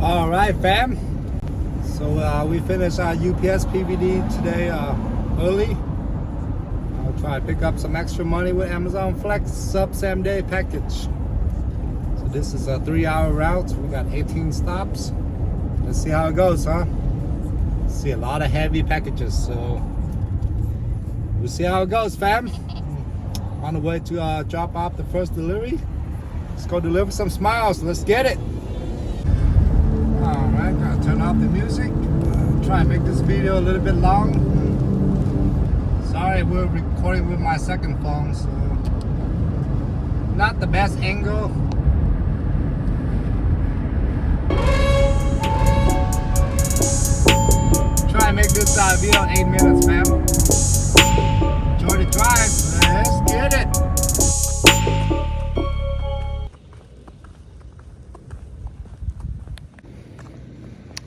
All right, fam. So we finished our UPS PVD today early. I'll try to pick up some extra money with Amazon Flex sub same day package. So this is a 3-hour route. We got 18 stops. Let's see how it goes, huh? See a lot of heavy packages, so we'll see how it goes, fam. On the way to drop off the first delivery. Let's go deliver some smiles. Let's get it. Alright, gotta turn off the music. Try and make this video a little bit long. Sorry, we're recording with my second phone, so not the best angle. Try and make this video 8 minutes, fam. Enjoy the drive. Let's get it.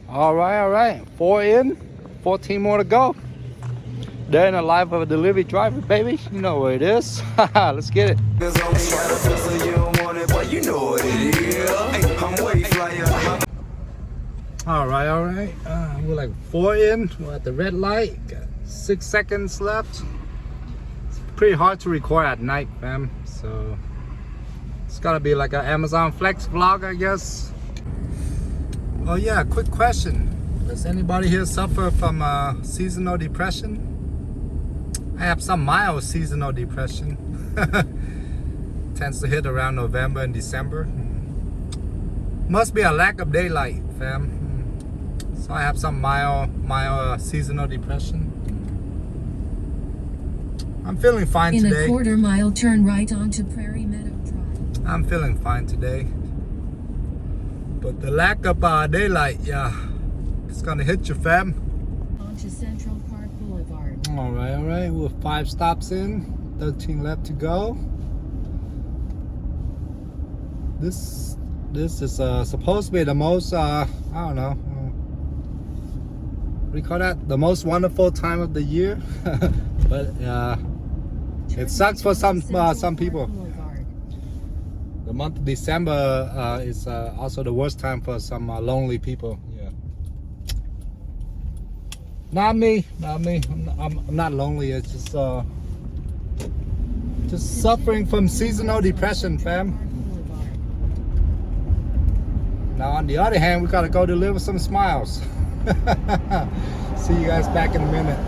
All right. 4 in, 14 more to go. Day in the life of a delivery driver, baby. You know what it is. Let's get it. All right. We're like 4 in. We're at the red light. Got 6 seconds left. It's pretty hard to record at night, fam. So it's gotta be like an Amazon Flex vlog, I guess. Oh yeah, quick question. Does anybody here suffer from seasonal depression? I have some mild seasonal depression. Tends to hit around November and December. Must be a lack of daylight, fam. So I have some mild seasonal depression. I'm feeling fine today. In a quarter-mile, turn right onto Prairie Meadow Drive. I'm feeling fine today. But the lack of daylight, yeah, it's gonna hit you, fam. Onto Central Park Boulevard. All right. We're 5 stops in, 13 left to go. This is supposed to be the most, I don't know, what do you call that? The most wonderful time of the year. But it sucks for some people. The month of December is also the worst time for some lonely people. Yeah. Not me. I'm not lonely. It's just suffering from seasonal depression, fam. Now, on the other hand, we gotta go deliver some smiles. See you guys back in a minute.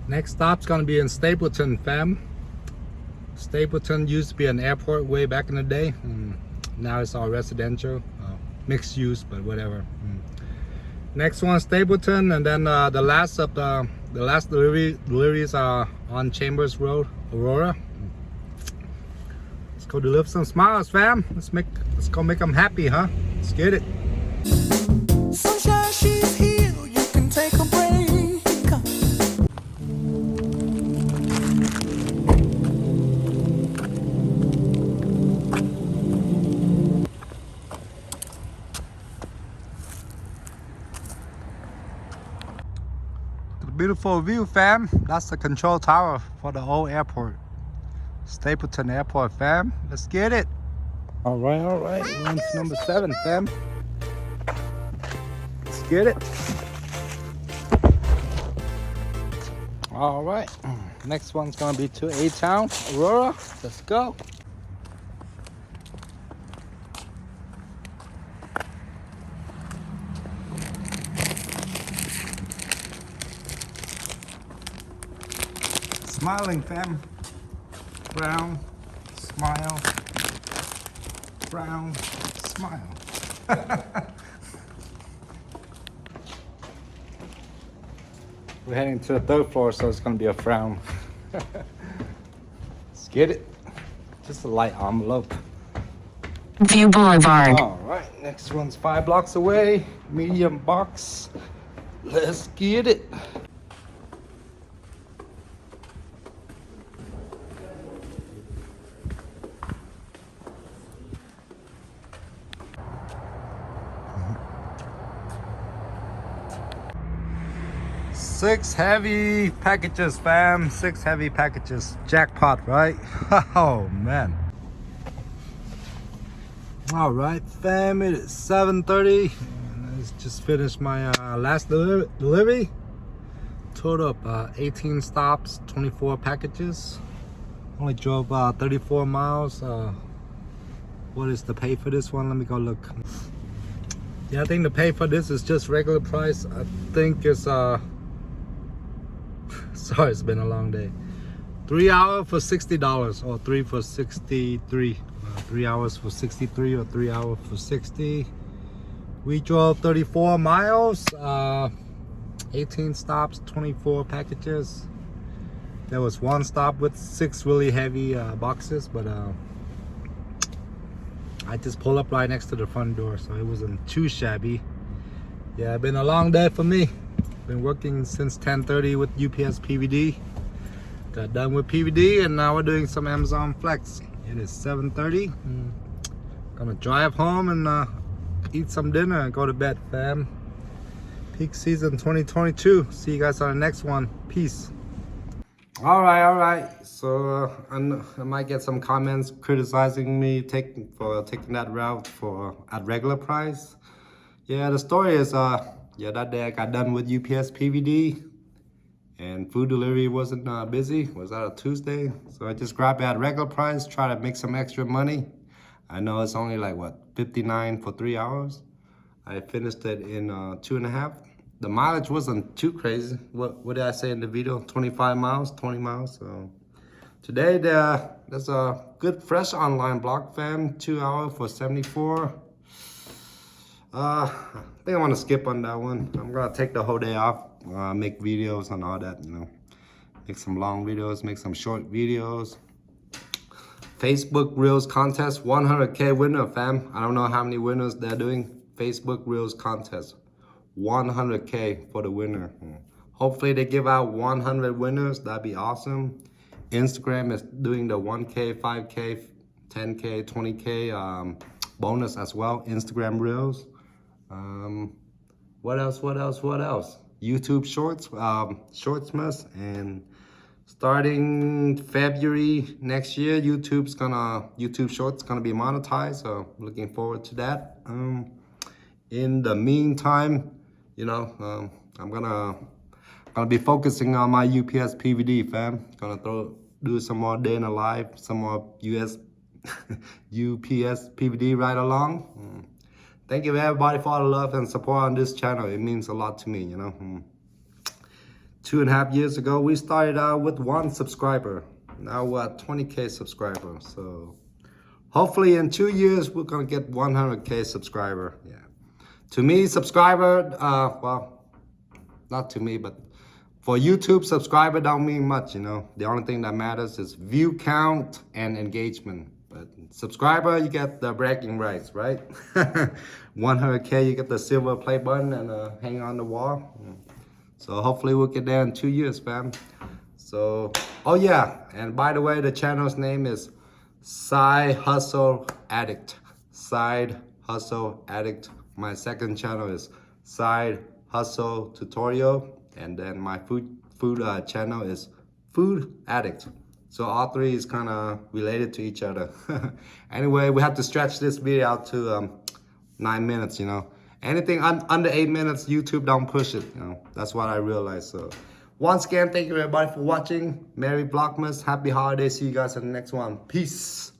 Next stop's gonna be in Stapleton, fam. Stapleton used to be an airport way back in the day. Now it's all residential, mixed use, but whatever. Next one, Stapleton, and then the last deliveries are on Chambers Road, Aurora. Let's go deliver some smiles, fam. Let's go make them happy, huh? Let's get it. Sunshine, she's here. You can take a break. Beautiful view, fam. That's the control tower for the old airport. Stapleton Airport, fam. Let's get it. All right. We're on to number 7, fam. Let's get it. All right. Next one's gonna be to A-Town, Aurora. Let's go. Smiling, fam. Frown, smile, frown, smile. We're heading to the 3rd floor, so it's gonna be a frown. Let's get it. Just a light envelope. View Boulevard. All right, next one's 5 blocks away. Medium box. Let's get it. Six heavy packages, fam. 6 heavy packages. Jackpot, right? Oh man. All right, fam, it is 7:30. And I just finished my last delivery. Total of 18 stops, 24 packages. Only drove 34 miles. What is the pay for this one? Let me go look. Yeah, I think the pay for this is just regular price. I think it's sorry, it's been a long day. 3 hours for $60 or 3 for 63. 3 hours for 63 or 3 hours for 60. We drove 34 miles, 18 stops, 24 packages. There was one stop with 6 really heavy boxes, but I just pulled up right next to the front door, so it wasn't too shabby. Yeah, been a long day for me. Been working since 10:30 with UPS PVD. Got done with PVD and now we're doing some Amazon Flex. It is 7:30. Gonna drive home and eat some dinner and go to bed, fam. Peak season 2022. See you guys on the next one. Peace. All right. So I might get some comments criticizing me taking that route at regular price. Yeah, the story is that day I got done with UPS PVD. And food delivery wasn't busy. It was out a Tuesday, so I just grabbed it at regular price, try to make some extra money. I know it's only like what, 59 for 3 hours. I finished it in 2.5. The mileage wasn't too crazy. What did I say in the video? 25 miles, 20 miles. So today there's a good fresh online block, fam. 2 hours for 74. I think I want to skip on that one. I'm gonna take the whole day off. Make videos and all that, make some long videos, make some short videos. Facebook Reels contest, 100K winner, fam. I don't know how many winners they're doing. Facebook Reels contest, 100K for the winner. Hopefully they give out 100 winners. That'd be awesome. Instagram is doing the 1K, 5K, 10K, 20K bonus as well. Instagram Reels. What else? YouTube Shorts, Shortsmas, and starting February next year, YouTube Shorts gonna be monetized. So looking forward to that. In the meantime, I'm gonna be focusing on my UPS PVD, fam. Gonna do some more day in the life, some more UPS PVD ride along. Thank you everybody for all the love and support on this channel. It means a lot to me, 2.5 years ago, we started out with 1 subscriber. Now we're at 20K subscribers. So hopefully in 2 years, we're gonna get 100K subscriber. Yeah. To me, subscriber, well, not to me, but for YouTube, subscriber don't mean much, The only thing that matters is view count and engagement. But subscriber, you get the bragging rights, right? 100K, you get the silver play button and hang on the wall. So hopefully we'll get there in 2 years, fam. So, oh yeah, and by the way, the channel's name is Side Hustle Addict. Side Hustle Addict. My second channel is Side Hustle Tutorial, and then my food channel is Food Addict. So all 3 is kind of related to each other. Anyway, we have to stretch this video out to 9 minutes, Anything under 8 minutes, YouTube don't push it, That's what I realized. So once again, thank you everybody for watching. Merry Vlogmas, happy holidays. See you guys in the next one. Peace.